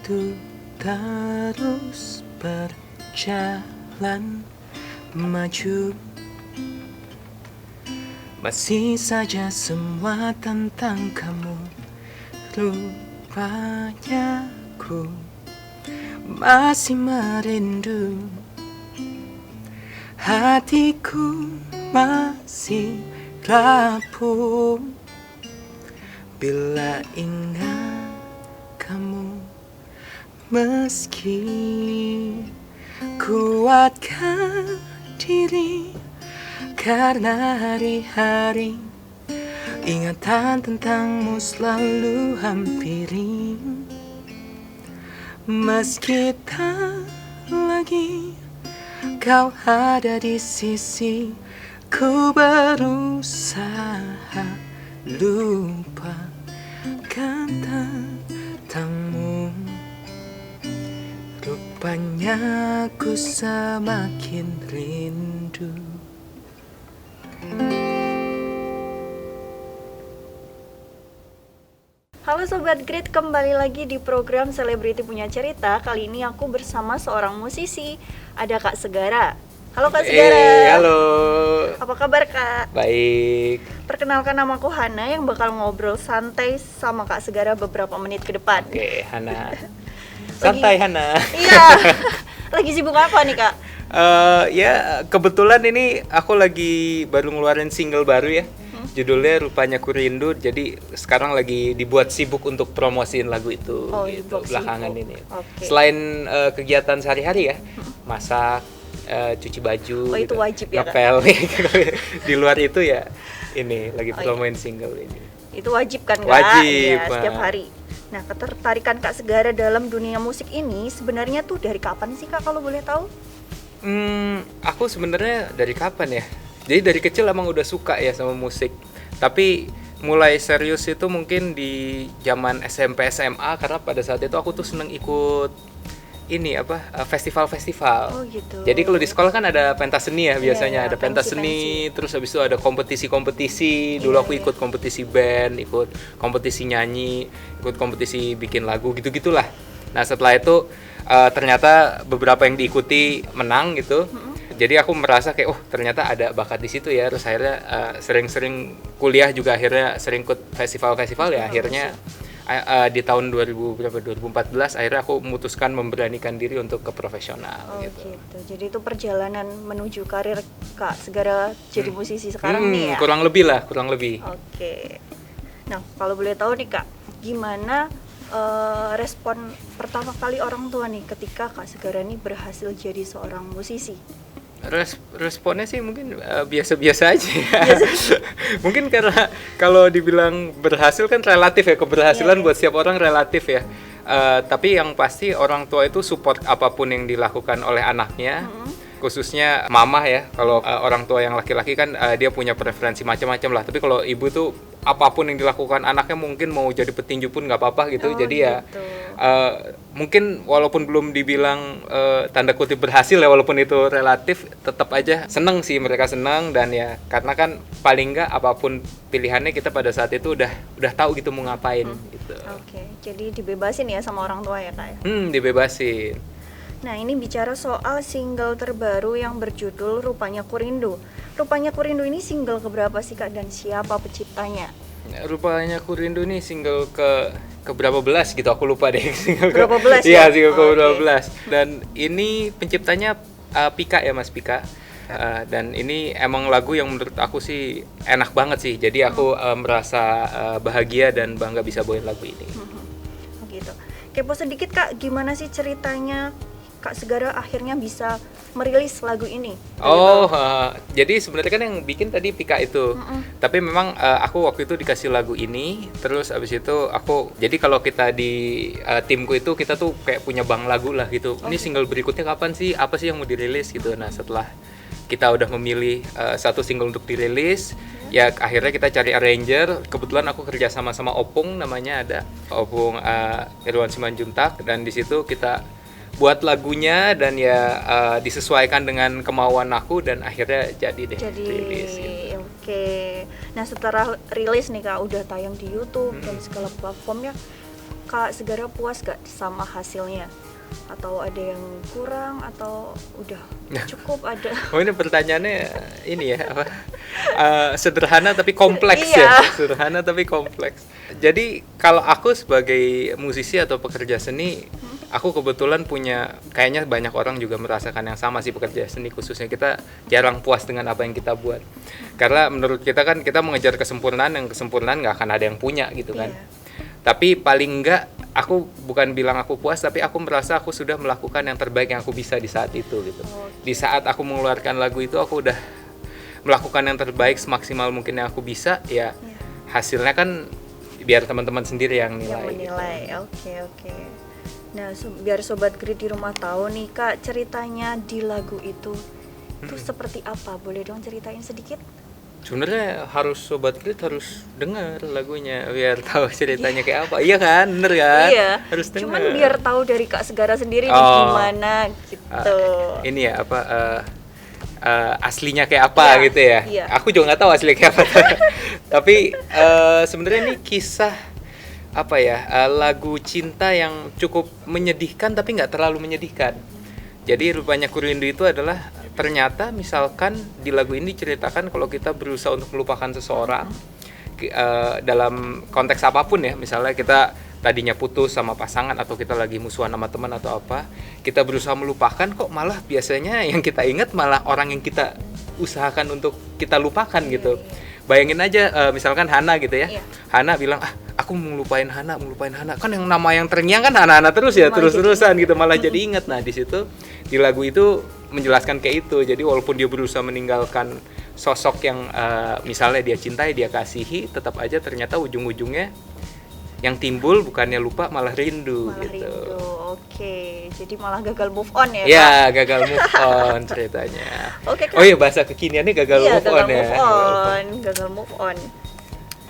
Waktu terus berjalan maju, masih saja semua tentang kamu. Rupanya ku masih merindu, hatiku masih rapuh bila ingat kamu. Meski kuatkan diri karena hari-hari ingatan tentangmu selalu hampiri. Meski tak lagi kau ada di sisi, ku berusaha lupakan tentangmu. Rupanya ku semakin rindu. Halo Sobat Grit, kembali lagi di program Selebriti Punya Cerita. Kali ini aku bersama seorang musisi. Ada Kak Segara. Halo Kak Segara. Halo. Apa kabar Kak? Baik. Perkenalkan, namaku Hana yang bakal ngobrol santai sama Kak Segara beberapa menit ke depan. Oke, Hana. Santai Hana. Iya. Lagi sibuk apa nih Kak? Ya kebetulan ini aku lagi baru ngeluarin single baru ya. Judulnya Rupanya Ku Rindu. Jadi sekarang lagi dibuat sibuk untuk promosiin lagu itu gitu, belakangan sibuk ini. Okay. Selain kegiatan sehari-hari ya, masak, cuci baju, itu gitu, wajib ya ngepel. Di luar itu ya ini lagi promoin single ini. Itu wajib kan Kak? Wajib. Ya, setiap hari. Nah, ketertarikan Kak Segara dalam dunia musik ini sebenarnya tuh dari kapan sih Kak, kalau boleh tahu? Aku sebenarnya dari kapan ya? Jadi dari kecil emang udah suka ya sama musik. Tapi mulai serius itu mungkin di zaman SMP SMA, karena pada saat itu aku tuh seneng ikut ini festival-festival. Oh gitu. Jadi kalau di sekolah kan ada pentas seni ya biasanya, Iya, ada pentas seni, terus habis itu ada kompetisi-kompetisi. Dulu aku ikut kompetisi band, ikut kompetisi nyanyi, ikut kompetisi bikin lagu gitu-gitulah. Nah, setelah itu ternyata beberapa yang diikuti menang gitu. Jadi aku merasa kayak ternyata ada bakat di situ ya. Terus akhirnya sering-sering kuliah juga akhirnya sering ikut festival-festival ya. Akhirnya di tahun 2014 akhirnya aku memutuskan memberanikan diri untuk ke profesional gitu. Jadi itu perjalanan menuju karir Kak Segara jadi musisi sekarang nih ya. Kurang lebih. Oke. Nah, kalau boleh tahu nih Kak, gimana respon pertama kali orang tua nih ketika Kak Segara nih berhasil jadi seorang musisi? Responnya sih mungkin biasa-biasa aja ya. Mungkin karena kalau dibilang berhasil kan relatif ya, keberhasilan buat setiap orang relatif ya. Tapi yang pasti orang tua itu support apapun yang dilakukan oleh anaknya. Khususnya mama ya, kalau orang tua yang laki-laki kan dia punya preferensi macam-macam lah. Tapi kalau ibu tuh apapun yang dilakukan anaknya, mungkin mau jadi petinju pun nggak apa-apa gitu. Jadi ya mungkin walaupun belum dibilang tanda kutip berhasil ya, walaupun itu relatif, tetap aja seneng sih, mereka seneng. Dan ya karena kan paling nggak apapun pilihannya kita pada saat itu udah tahu gitu mau ngapain gitu. Oke, jadi dibebasin ya sama orang tua ya Kak? Dibebasin. Nah, ini bicara soal single terbaru yang berjudul Rupanya Ku Rindu. Rupanya Ku Rindu ini single keberapa sih Kak, dan siapa penciptanya? Rupanya Ku Rindu nih single ke berapa belas gitu, aku lupa deh. Berapa belas ya? Iya, single ke berapa belas. Dan ini penciptanya Pika ya, Mas Pika. Dan ini emang lagu yang menurut aku sih enak banget sih. Jadi aku merasa bahagia dan bangga bisa bawain lagu ini. Gitu. Kepo sedikit Kak, gimana sih ceritanya Kak Segara akhirnya bisa merilis lagu ini? Jadi sebenarnya kan yang bikin tadi Pika itu. Tapi memang aku waktu itu dikasih lagu ini, terus abis itu jadi kalau kita di timku itu kita tuh kayak punya bank lagu lah gitu. Ini single berikutnya kapan sih? Apa sih yang mau dirilis gitu. Nah, setelah kita udah memilih satu single untuk dirilis, ya akhirnya kita cari arranger. Kebetulan aku kerja sama Opung, namanya ada Opung Irwan Simanjuntak, dan di situ kita buat lagunya dan ya disesuaikan dengan kemauan aku, dan akhirnya jadi rilis gitu. Oke. Nah, setelah rilis nih Kak, udah tayang di YouTube dan segala platformnya, Kak Segara puas gak sama hasilnya? Atau ada yang kurang atau udah cukup ada? Oh, ini pertanyaannya ini ya apa? Sederhana tapi kompleks Iya. ya. Sederhana tapi kompleks. Jadi kalau aku sebagai musisi atau pekerja seni, aku kebetulan punya, kayaknya banyak orang juga merasakan yang sama sih, pekerja seni khususnya kita jarang puas dengan apa yang kita buat. Karena menurut kita kan kita mengejar kesempurnaan, yang kesempurnaan nggak akan ada yang punya gitu kan. Iya. Tapi paling enggak, aku bukan bilang aku puas, tapi aku merasa aku sudah melakukan yang terbaik yang aku bisa di saat itu gitu. Di saat aku mengeluarkan lagu itu, aku udah melakukan yang terbaik semaksimal mungkin yang aku bisa, ya hasilnya kan biar teman-teman sendiri yang nilai. Yang menilai. Oke. Nah, biar Sobat Grid di rumah tahu nih Kak, ceritanya di lagu itu seperti apa? Boleh dong ceritain sedikit? Sebenarnya Sobat Grid harus dengar lagunya biar tahu ceritanya kayak apa. Iya kan? Bener kan? Iya. Harus dengar. Cuman biar tahu dari Kak Segara sendiri nih gimana gitu. Ini ya apa aslinya kayak apa gitu ya. Iya. Aku juga nggak tahu aslinya kayak apa. Tapi sebenarnya ini kisah apa ya, lagu cinta yang cukup menyedihkan tapi nggak terlalu menyedihkan. Jadi Rupanya Ku Rindu itu adalah ternyata misalkan di lagu ini diceritakan kalau kita berusaha untuk melupakan seseorang dalam konteks apapun ya, misalnya kita tadinya putus sama pasangan atau kita lagi musuhan sama teman atau apa, kita berusaha melupakan, kok malah biasanya yang kita ingat malah orang yang kita usahakan untuk kita lupakan gitu. Bayangin aja misalkan Hana gitu ya. Hana bilang, aku mau ngelupain Hana. Kan yang nama yang terngiang kan Hana terus ya, terus-terusan gitu, malah jadi ingat. Nah, di situ di lagu itu menjelaskan kayak itu. Jadi walaupun dia berusaha meninggalkan sosok yang misalnya dia cintai, dia kasihi, tetap aja ternyata ujung-ujungnya yang timbul bukannya lupa malah rindu gitu. Oke, jadi malah gagal move on ya, ya Kak? Gagal move on ceritanya. Oke, Kak. Oh iya, bahasa kekiniannya gagal move on ya. Gagal move on.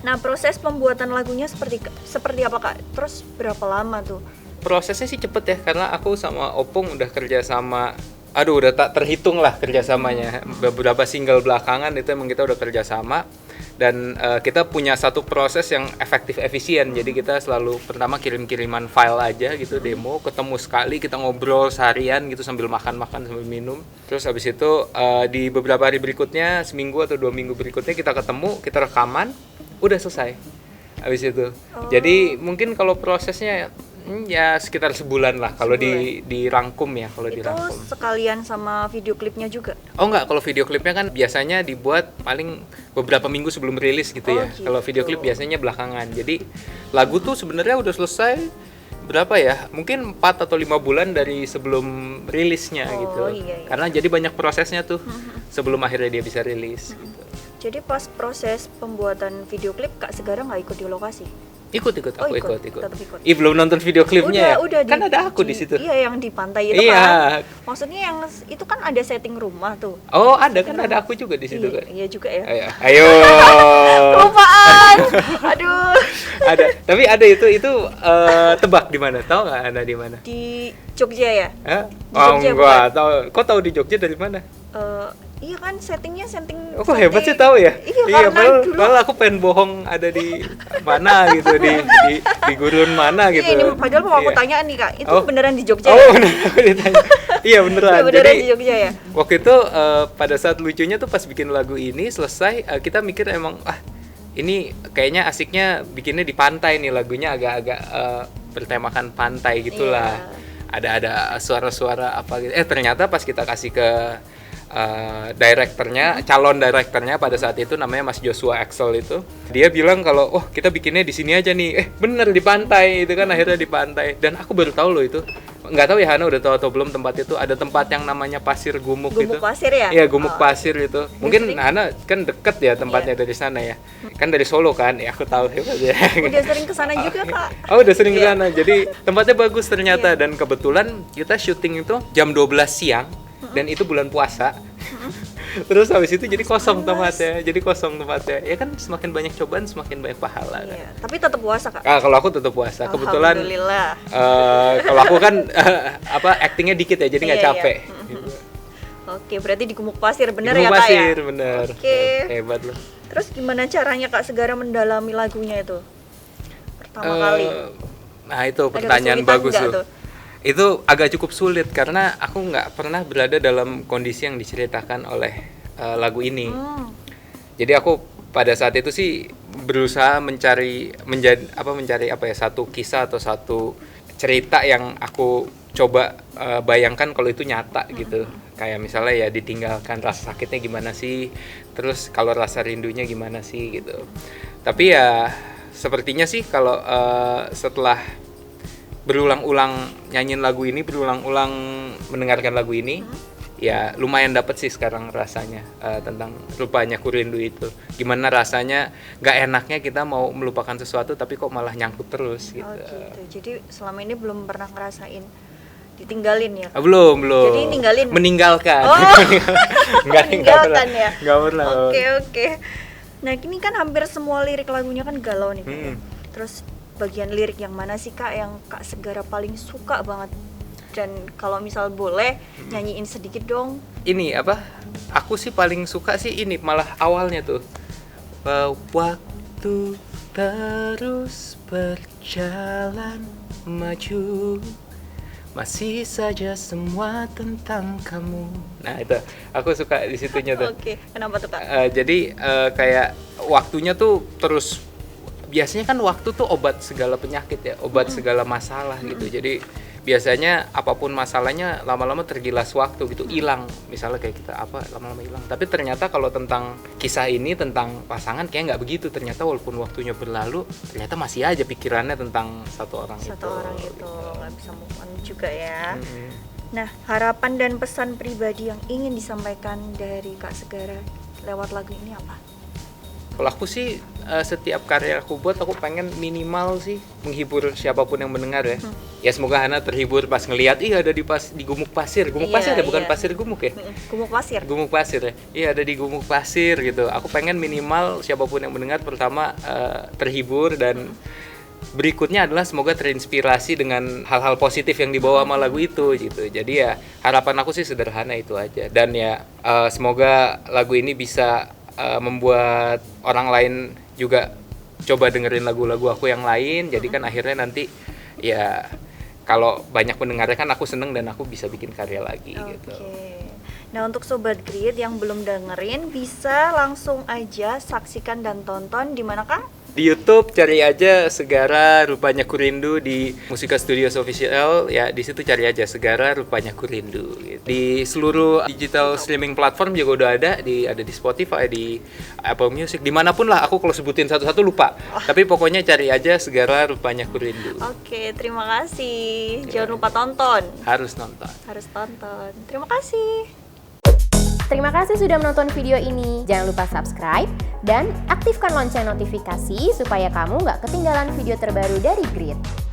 Nah, proses pembuatan lagunya seperti apa, Kak? Terus berapa lama tuh? Prosesnya sih cepet ya, karena aku sama Opung udah kerja sama, udah tak terhitung lah kerjasamanya. Beberapa single belakangan itu emang kita udah kerja sama. Dan kita punya satu proses yang efektif efisien. Jadi kita selalu pertama kirim-kiriman file aja gitu, demo, ketemu sekali, kita ngobrol seharian gitu sambil makan-makan sambil minum. Terus habis itu di beberapa hari berikutnya, seminggu atau 2 minggu berikutnya kita ketemu, kita rekaman, udah selesai. Habis itu. Jadi mungkin kalau prosesnya ya sekitar sebulan lah kalau dirangkum ya, kalau dirangkum. Itu sekalian sama video klipnya juga? Oh enggak, kalau video klipnya kan biasanya dibuat paling beberapa minggu sebelum rilis gitu ya. Gitu. Kalau video klip biasanya belakangan. Jadi lagu tuh sebenarnya udah selesai berapa ya? Mungkin 4 atau 5 bulan dari sebelum rilisnya gitu. Iya. Karena jadi banyak prosesnya tuh sebelum akhirnya dia bisa rilis gitu. Jadi pas proses pembuatan video klip Kak Segara nggak ikut di lokasi? Ikut. Tetap ikut. Ih, belum nonton video klipnya udah ya? Kan ada aku di situ. Iya, yang di pantai itu iya. kan. Maksudnya yang itu kan ada setting rumah tuh. Oh, ada kan, ada aku juga di situ kan. Iya juga ya. Ayo. Kelupaan. Aduh. Ada, tapi ada itu tebak di mana? Tahu nggak Anda di mana? Di Jogja ya? Jogja, enggak tahu. Kok tahu di Jogja dari mana? Iya kan setting. Oh, kok hebat sih tahu ya? Iya, padahal aku pengen bohong ada di mana gitu, di gurun mana gitu. Iya, ini padahal mau aku tanya nih Kak, itu beneran di Jogja? Oh, beneran ditanya. Iya, beneran. Iya, beneran di Jogja ya? Waktu itu pada saat lucunya tuh pas bikin lagu ini selesai, kita mikir emang ini kayaknya asiknya bikinnya di pantai nih, lagunya agak-agak bertemakan pantai gitulah. Ada suara-suara apa gitu. Ternyata pas kita kasih ke calon direkturnya pada saat itu namanya Mas Joshua Axel itu, dia bilang kalau kita bikinnya di sini aja nih. Bener di pantai itu kan, akhirnya di pantai. Dan aku baru tahu loh itu, nggak tahu ya Hana udah tahu atau belum, tempat itu ada tempat yang namanya Pasir Gumuk itu. Gumuk pasir ya? Iya, Gumuk Pasir itu. Mungkin Hana kan deket ya tempatnya dari sana ya. Kan dari Solo kan, ya aku tahu hebat ya. Udah sering kesana juga Kak. Udah sering kesana. Jadi tempatnya bagus ternyata. Dan kebetulan kita syuting itu jam 12 siang dan itu bulan puasa. Terus habis itu jadi kosong tempatnya. Ya kan, semakin banyak cobaan semakin banyak pahala kan. Tapi tetap puasa Kak? Kalau aku tetap puasa. Kebetulan Alhamdulillah. kalau aku kan actingnya dikit ya, jadi nggak capek. Gitu. Oke, berarti di Gumuk Pasir bener ya Kak ya? Gumuk Pasir, bener. Oke. Hebat loh. Terus gimana caranya Kak Segara mendalami lagunya itu? Pertama kali? Nah itu Ada pertanyaan kesulitan bagus nggak tuh. tuh? Itu agak cukup sulit karena aku nggak pernah berada dalam kondisi yang diceritakan oleh lagu ini. Jadi aku pada saat itu sih berusaha mencari satu kisah atau satu cerita yang aku coba bayangkan kalau itu nyata gitu. Kayak misalnya ya ditinggalkan, rasa sakitnya gimana sih, terus kalau rasa rindunya gimana sih gitu. Tapi ya sepertinya sih kalau setelah berulang-ulang nyanyiin lagu ini, berulang-ulang mendengarkan lagu ini, ya lumayan dapet sih sekarang rasanya tentang Rupanya Ku Rindu itu. Gimana rasanya gak enaknya kita mau melupakan sesuatu tapi kok malah nyangkut terus gitu. Oh gitu. Jadi selama ini belum pernah ngerasain ditinggalin ya? Belum. Jadi ninggalin? Meninggalkan. Oh. Meninggalkan ya? Nggak pernah. Oke. Nah ini kan hampir semua lirik lagunya kan galau nih Kak, ya. Terus bagian lirik yang mana sih Kak yang Kak Segara paling suka banget? Dan kalau misal boleh nyanyiin sedikit dong. Ini apa? Aku sih paling suka sih ini malah awalnya tuh. Waktu terus berjalan maju, masih saja semua tentang kamu. Nah itu aku suka di situnya tuh. Oke, kenapa tuh Kak? Jadi kayak waktunya tuh terus, biasanya kan waktu tuh obat segala penyakit ya, obat segala masalah gitu. Jadi biasanya apapun masalahnya lama-lama tergilas waktu gitu, hilang. Misalnya kayak kita lama-lama hilang. Tapi ternyata kalau tentang kisah ini, tentang pasangan kayak nggak begitu. Ternyata walaupun waktunya berlalu, ternyata masih aja pikirannya tentang satu orang itu. Nggak bisa move on juga ya. Nah, harapan dan pesan pribadi yang ingin disampaikan dari Kak Segara lewat lagu ini apa? Kalau aku sih setiap karya aku buat, aku pengen minimal sih menghibur siapapun yang mendengar ya. Ya semoga Hana terhibur pas ngelihat ada di Gumuk Pasir. Gumuk Pasir ya, bukan Pasir Gumuk ya? Gumuk Pasir. Gumuk Pasir ya. Iya, ada di Gumuk Pasir gitu. Aku pengen minimal siapapun yang mendengar pertama terhibur, dan berikutnya adalah semoga terinspirasi dengan hal-hal positif yang dibawa sama lagu itu gitu. Jadi ya harapan aku sih sederhana itu aja. Dan ya semoga lagu ini bisa membuat orang lain juga coba dengerin lagu-lagu aku yang lain. Jadi kan akhirnya nanti ya kalau banyak pendengarnya kan aku seneng dan aku bisa bikin karya lagi gitu. Nah untuk Sobat Grit yang belum dengerin bisa langsung aja saksikan dan tonton di mana Kang? Di YouTube cari aja Segara Rupanya Ku Rindu, di Musika Studios Official ya, di situ cari aja Segara Rupanya Ku Rindu gitu. Di seluruh digital streaming platform juga udah ada di Spotify, di Apple Music, dimanapun lah. Aku kalau sebutin satu-satu lupa. Tapi pokoknya cari aja Segara Rupanya Ku Rindu. Oke, terima kasih. Jangan lupa tonton. Harus nonton. Terima kasih. Terima kasih sudah menonton video ini. Jangan lupa subscribe dan aktifkan lonceng notifikasi supaya kamu nggak ketinggalan video terbaru dari Grit.